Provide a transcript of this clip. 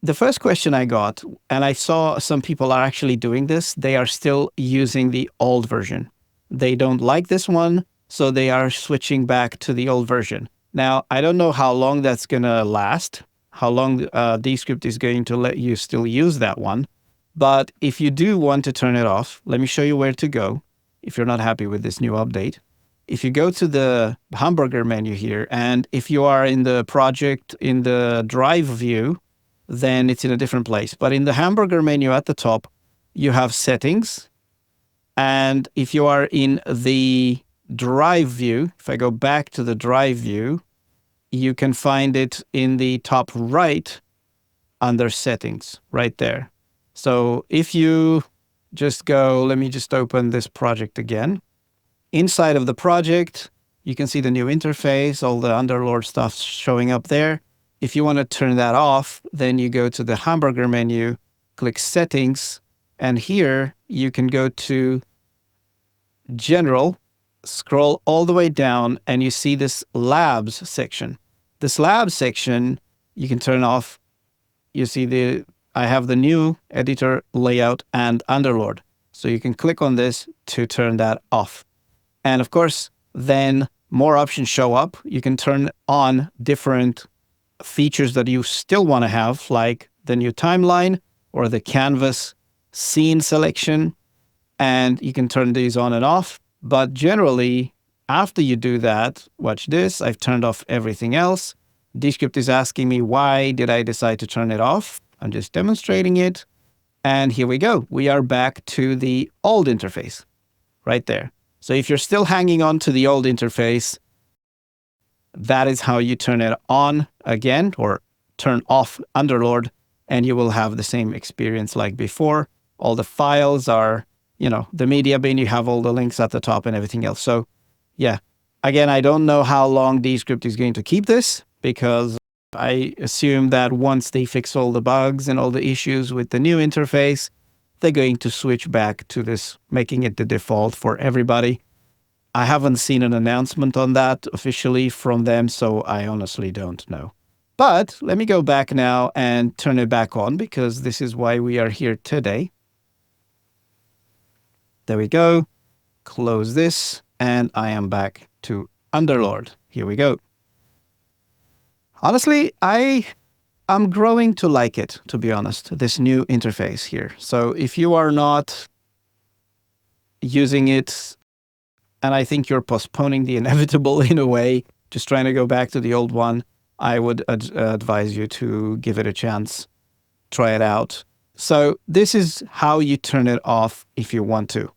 the first question I got, and I saw some people are actually doing this, they are still using the old version. They don't like this one, so they are switching back to the old version. Now, I don't know how long that's going to last, how long Descript is going to let you still use that one. But if you do want to turn it off, let me show you where to go if you're not happy with this new update. If you go to the hamburger menu here, and if you are in the project in the drive view, then it's in a different place. But in the hamburger menu at the top, you have settings. And if you are in the drive view, if I go back to the drive view, you can find it in the top right under settings right there. So if you just go, let me just open this project again. Inside of the project, you can see the new interface, all the Underlord stuff showing up there. If you want to turn that off, then you go to the hamburger menu, click settings, and here you can go to general, scroll all the way down, and you see this labs section. This labs section, you can turn off. You see I have the new editor layout and Underlord. So you can click on this to turn that off. And of course, then more options show up. You can turn on different features that you still want to have, like the new timeline or the canvas scene selection. And you can turn these on and off. But generally, after you do that, watch this. I've turned off everything else. Descript is asking me, why did I decide to turn it off? I'm just demonstrating it. And here we go. We are back to the old interface right there. So if you're still hanging on to the old interface, that is how you turn it on again, or turn off Underlord, and you will have the same experience like before. All the files are, the media bin, you have all the links at the top and everything else. So yeah, again, I don't know how long Descript is going to keep this, because I assume that once they fix all the bugs and all the issues with the new interface, they're going to switch back to this, making it the default for everybody. I haven't seen an announcement on that officially from them, so I honestly don't know. But let me go back now and turn it back on, because this is why we are here today. There we go. Close this, and I am back to Underlord. Here we go. Honestly, I'm growing to like it, to be honest, this new interface here. So if you are not using it, and I think you're postponing the inevitable in a way, just trying to go back to the old one, I would advise you to give it a chance, try it out. So this is how you turn it off if you want to.